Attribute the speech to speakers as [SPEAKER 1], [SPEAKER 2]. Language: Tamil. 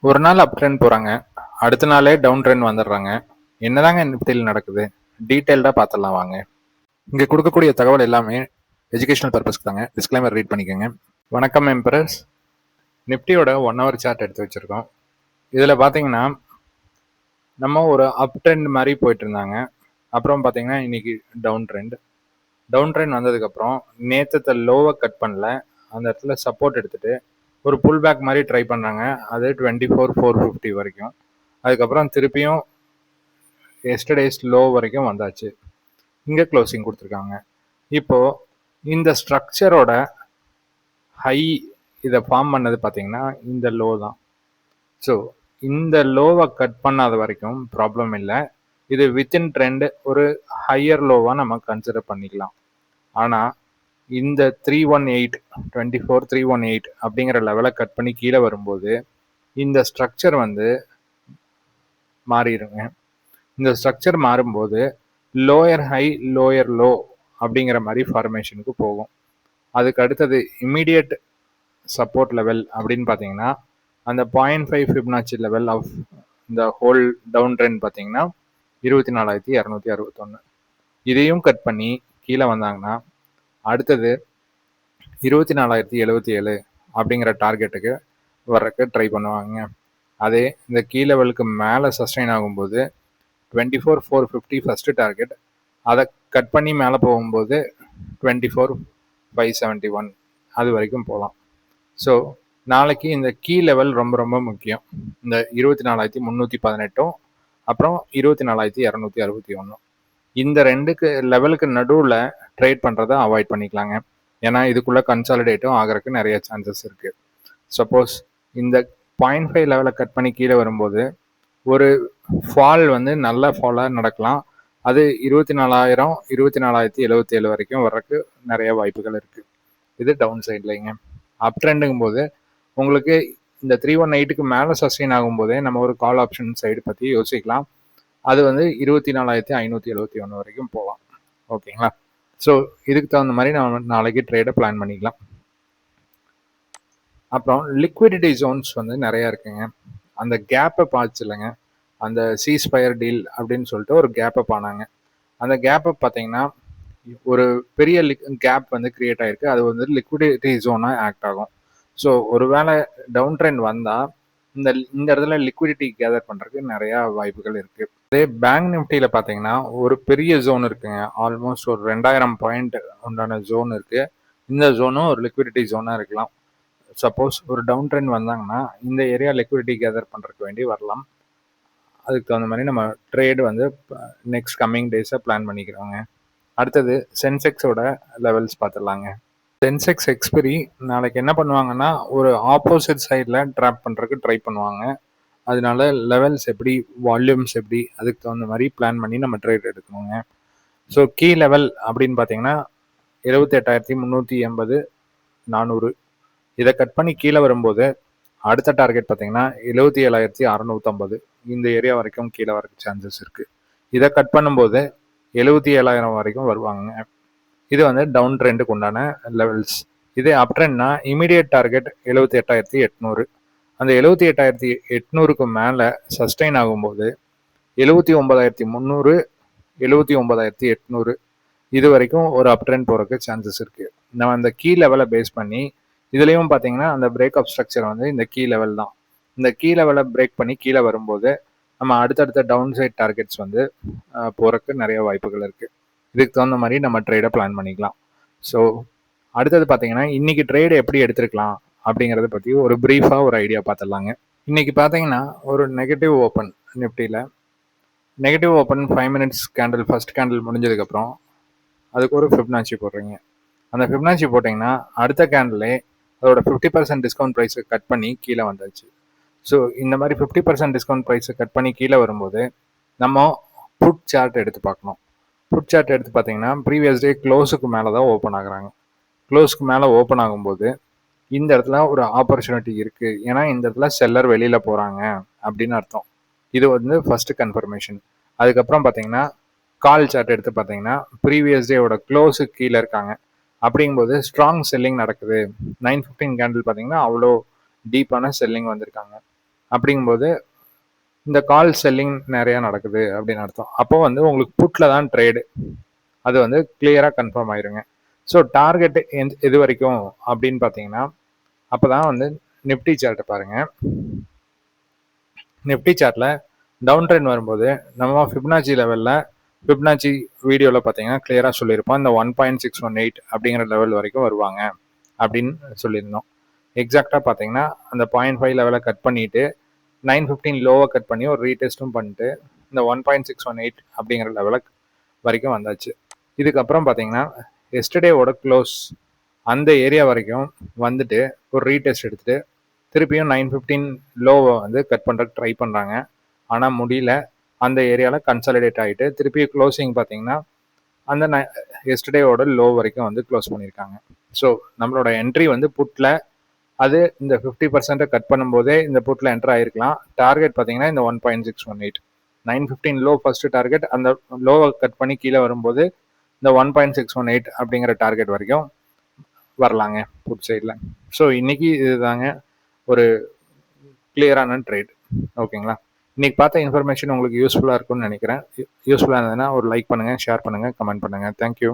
[SPEAKER 1] ஒரு நாள் அப் ட்ரெண்ட் போகிறாங்க, அடுத்த நாளே டவுன் ட்ரெண்ட் வந்துடுறாங்க. என்னதாங்க நிஃப்டியில் நடக்குது? டீட்டெயில்டாக பார்த்துடலாம் வாங்க. இங்கே கொடுக்கக்கூடிய தகவல் எல்லாமே எஜுகேஷனல் பர்பஸ்க்கு தாங்க. டிஸ்க்ளைமர் ரீட் பண்ணிக்கோங்க. வணக்கம் எம்பரர்ஸ். நிஃப்டியோட 1 hour சார்ட் எடுத்து வச்சுருக்கோம். இதில் பார்த்தீங்கன்னா நம்ம ஒரு அப் ட்ரெண்ட் மாதிரி போயிட்டு இருந்தாங்க. அப்புறம் பார்த்தீங்கன்னா இன்னைக்கு டவுன் ட்ரெண்ட் வந்ததுக்கப்புறம் நேற்று லோவை கட் பண்ணல, அந்த இடத்துல சப்போர்ட் எடுத்துகிட்டு ஒரு புல் பேக் மாதிரி ட்ரை பண்ணுறாங்க. அது 24,450 வரைக்கும். அதுக்கப்புறம் திருப்பியும் எஸ்டர்டேஸ் லோ வரைக்கும் வந்தாச்சு. இங்கே க்ளோசிங் கொடுத்துருக்காங்க. இப்போது இந்த ஸ்ட்ரக்சரோட ஹை இதை ஃபார்ம் பண்ணது பார்த்தீங்கன்னா இந்த லோ தான். ஸோ இந்த லோவை கட் பண்ணாத வரைக்கும் ப்ராப்ளம் இல்லை. இது வித்தின் ட்ரெண்ட் ஒரு ஹையர் லோவாக நம்ம கன்சிடர் பண்ணிக்கலாம். ஆனால் இந்த 318 அப்படிங்கிற லெவலை கட் பண்ணி கீழே வரும்போது இந்த ஸ்ட்ரக்சர் மாறிடுங்க. இந்த ஸ்ட்ரக்சர் மாறும்போது லோயர் ஹை லோயர் லோ அப்படிங்கிற மாதிரி ஃபார்மேஷனுக்கு போகும். அதுக்கு அடுத்தது இம்மீடியட் சப்போர்ட் லெவல் அப்படின்னு பார்த்தீங்கன்னா அந்த 0.5 ஃபிபனாச்சி லெவல் ஆஃப் இந்த ஹோல் டவுன் ட்ரெண்ட் பார்த்தீங்கன்னா 24,261. இதையும் கட் பண்ணி கீழே வந்தாங்கன்னா அடுத்தது 24,077 அப்படிங்கிற டார்கெட்டுக்கு வர்றதுக்கு ட்ரை பண்ணுவாங்க. அதே இந்த கீ லெவலுக்கு மேலே சஸ்டைன் ஆகும்போது 24,450 ஃபஸ்ட்டு டார்கெட், அதை கட் பண்ணி மேலே போகும்போது 24,571 அது வரைக்கும் போகலாம். ஸோ நாளைக்கு இந்த கீ லெவல் ரொம்ப ரொம்ப முக்கியம். இந்த 24,318 அப்புறம் 24,261 இந்த ரெண்டுக்கு லெவலுக்கு நடுவில் ட்ரேட் பண்ணுறதை அவாய்ட் பண்ணிக்கலாங்க. ஏன்னா இதுக்குள்ளே கன்சாலிடேட்டும் ஆகிறதுக்கு நிறைய சான்சஸ் இருக்குது. சப்போஸ் இந்த 0.5 லெவலை கட் பண்ணி கீழே வரும்போது ஒரு ஃபால் நல்ல ஃபாலாக நடக்கலாம். அது 24,000 24,077 வரைக்கும் வர்றதுக்கு நிறைய வாய்ப்புகள் இருக்குது. இது டவுன் சைட்லைங்க. அப் ட்ரெண்டுங்கும் போது உங்களுக்கு இந்த 318க்கு மேலே சஸ்டெயின் ஆகும்போதே நம்ம ஒரு கால் ஆப்ஷன் சைடு பற்றி யோசிக்கலாம். அது 24,571 வரைக்கும் போகலாம். ஓகேங்களா? ஸோ இதுக்கு தகுந்த மாதிரி நம்ம நாளைக்கு ட்ரேடை பிளான் பண்ணிக்கலாம். அப்புறம் லிக்விடிட்டி ஜோன்ஸ் நிறையா இருக்குங்க. அந்த கேப்பை பார்த்து இல்லைங்க, அந்த சீஸ்பயர் டீல் அப்படின்னு சொல்லிட்டு ஒரு கேப்பை ஆனாங்க. அந்த கேப்பை பார்த்தீங்கன்னா ஒரு பெரிய கேப் கிரியேட் ஆகிருக்கு. அது லிக்விடிட்டி ஜோனாக ஆக்ட் ஆகும். ஸோ ஒரு வேளை டவுன் ட்ரெண்ட் வந்தால் இந்த இடத்துல லிக்விடிட்டி கேதர் பண்ணுறதுக்கு நிறையா வாய்ப்புகள் இருக்குது. அதே பேங்க் நிஃப்டியில் பார்த்தீங்கன்னா ஒரு பெரிய ஜோன் இருக்குங்க. ஆல்மோஸ்ட் ஒரு 2,000 பாயிண்ட் உண்டான ஜோன் இருக்குது. இந்த ஜோனும் ஒரு லிக்விடிட்டி ஜோனாக இருக்கலாம். சப்போஸ் ஒரு டவுன் ட்ரெண்ட் வந்தாங்கன்னா இந்த ஏரியா லிக்விடிட்டி கேதர் பண்ணுறதுக்கு வேண்டி வரலாம். அதுக்கு தகுந்த மாதிரி நம்ம ட்ரேடு நெக்ஸ்ட் கம்மிங் டேஸை பிளான் பண்ணிக்கிறோங்க. அடுத்தது சென்செக்ஸோட லெவல்ஸ் பார்த்துடலாங்க. சென்செக்ஸ் எக்ஸ்பிரி நாளைக்கு என்ன பண்ணுவாங்கன்னா ஒரு ஆப்போசிட் சைடில் ட்ராப் பண்ணுறதுக்கு ட்ரை பண்ணுவாங்க. அதனால லெவல்ஸ் எப்படி, வால்யூம்ஸ் எப்படி, அதுக்கு தகுந்த மாதிரி பிளான் பண்ணி நம்ம ட்ரேட் எடுக்கணுங்க. ஸோ கீ லெவல் அப்படின்னு பார்த்தீங்கன்னா 78,380 400. இதை கட் பண்ணி கீழே வரும்போது அடுத்த டார்கெட் பார்த்தீங்கன்னா 77,650. இந்த ஏரியா வரைக்கும் கீழே வரக்கு சான்சஸ் இருக்குது. இதை கட் பண்ணும்போது 77,000 வரைக்கும் வருவாங்க. இது டவுன் ட்ரெண்டுக்கு உண்டான லெவல்ஸ். இதே அப் ட்ரெண்ட்னா இமீடியட் டார்கெட் 78,800. அந்த 78,800க்கு மேலே சஸ்டெயின் ஆகும்போது 79,300 79,800 இது வரைக்கும் ஒரு அப் ட்ரெண்ட் போகிறதுக்கு சான்சஸ் இருக்குது. நம்ம அந்த கீ லெவலை பேஸ் பண்ணி இதுலேயும் பார்த்தீங்கன்னா அந்த பிரேக் அப் ஸ்ட்ரக்சர் இந்த கீ லெவல் தான். இந்த கீ லெவலை பிரேக் பண்ணி கீழே வரும்போது நம்ம அடுத்தடுத்த டவுன் சைட் டார்கெட்ஸ் போகிறதுக்கு நிறைய வாய்ப்புகள் இருக்குது. இதுக்கு தகுந்த மாதிரி நம்ம ட்ரேடை பிளான் பண்ணிக்கலாம். ஸோ அடுத்தது பார்த்தீங்கன்னா இன்னைக்கு ட்ரேடு எப்படி எடுத்துருக்கலாம் அப்படிங்கிறத பற்றி ஒரு ப்ரீஃபாக ஒரு ஐடியா பார்த்துடலாங்க. இன்னைக்கு பார்த்தீங்கன்னா ஒரு நெகட்டிவ் ஓப்பன் நிஃப்டியில். Negative open 5 minutes candle, first candle முடிஞ்சதுக்கப்புறம் அதுக்கு ஒரு ஃபிப்னாச்சி போடுறீங்க. அந்த ஃபிப்னாச்சி போட்டிங்கன்னா அடுத்த கேண்டிலே அதோட 50% டிஸ்கவுண்ட் ப்ரைஸை கட் பண்ணி கீழே வந்தாச்சு. ஸோ இந்த மாதிரி 50% டிஸ்கவுண்ட் ப்ரைஸை கட் பண்ணி கீழே வரும்போது நம்ம புட் சார்ட் எடுத்து பார்க்கணும். புட் சார்ட் எடுத்து பார்த்தீங்கன்னா ப்ரீவியஸ் டே க்ளோஸுக்கு மேலே தான் ஓப்பன் ஆகுறாங்க. க்ளோஸ்க்கு மேலே ஓப்பன் ஆகும்போது இந்த இடத்துல ஒரு ஆப்பர்ச்சுனிட்டி இருக்குது. ஏன்னா இந்த இடத்துல செல்லர் வெளியில் போகிறாங்க அப்படின்னு அர்த்தம். இது ஃபஸ்ட்டு கன்ஃபர்மேஷன். அதுக்கப்புறம் பார்த்தீங்கன்னா கால் சார்ட் எடுத்து பார்த்தீங்கன்னா ப்ரீவியஸ் டேவோட க்ளோஸுக்கு கீழே இருக்காங்க. அப்படிங்கும்போது ஸ்ட்ராங் செல்லிங் நடக்குது. 915 கேண்டில் பார்த்தீங்கன்னா அவ்வளோ டீப்பான செல்லிங் வந்திருக்காங்க. அப்படிங்கும்போது இந்த கால் செல்லிங் நிறையா நடக்குது அப்படின்னு அர்த்தம். அப்போ வந்து உங்களுக்கு புட்டில் தான் ட்ரேடு, அது வந்து கிளியராக கன்ஃபார்ம் ஆயிருங்க. ஸோ டார்கெட் எது வரைக்கும் அப்படின்னு பார்த்தீங்கன்னா, அப்போ தான் வந்து நிஃப்டி சார்ட்டை பாருங்கள். நிஃப்டி சார்ட்டில் டவுன் ட்ரெண்ட் வரும்போது நம்ம ஃபிப்னாச்சி லெவலில் ஃபிப்னாச்சி வீடியோவில் பார்த்தீங்கன்னா கிளியராக சொல்லியிருப்போம், இந்த 1.618 அப்படிங்கிற லெவல் வரைக்கும் வருவாங்க அப்படின்னு சொல்லியிருந்தோம். எக்ஸாக்டாக பார்த்தீங்கன்னா அந்த 0.5 லெவலை கட் பண்ணிவிட்டு 915 லோவை கட் பண்ணி ஒரு ரீடெஸ்ட்டும் பண்ணிட்டு இந்த 1.618 அப்படிங்கிற லெவலுக்கு வரைக்கும் வந்தாச்சு. இதுக்கப்புறம் பார்த்தீங்கன்னா எஸ்டர்டேவோட க்ளோஸ் அந்த ஏரியா வரைக்கும் வந்துட்டு ஒரு ரீடெஸ்ட் எடுத்துகிட்டு திருப்பியும் 915 லோவை வந்து கட் பண்ணுறதுக்கு ட்ரை பண்ணுறாங்க. ஆனால் முடியல. அந்த ஏரியாவில் கன்சாலிடேட் ஆகிட்டு திருப்பி க்ளோசிங் பார்த்தீங்கன்னா அந்த எஸ்டர்டேவோட லோ வரைக்கும் வந்து க்ளோஸ் பண்ணியிருக்காங்க. ஸோ நம்மளோட என்ட்ரி வந்து புட்டில் அது இந்த 50% கட் பண்ணும்போதே இந்த புட்டில் என்டர் ஆகிருக்கலாம். டார்கெட் பார்த்தீங்கன்னா இந்த 1.618 915 லோ ஃபர்ஸ்ட் டார்கெட். அந்த லோவை கட் பண்ணி கீழே வரும்போது இந்த 1.618 அப்படிங்கிற டார்கெட் வரைக்கும் வரலாங்க புட் சைடில். ஸோ இன்னைக்கு இதுதாங்க ஒரு கிளியரான ட்ரேட். ஓகேங்களா? இன்னைக்கு பார்த்த இன்ஃபர்மேஷன் உங்களுக்கு யூஸ்ஃபுல்லாக இருக்கும்னு நினைக்கிறேன். யூஸ்ஃபுல்லாக இருந்ததுன்னா ஒரு லைக் பண்ணுங்கள், ஷேர் பண்ணுங்கள், கமெண்ட் பண்ணுங்கள். தேங்க்யூ.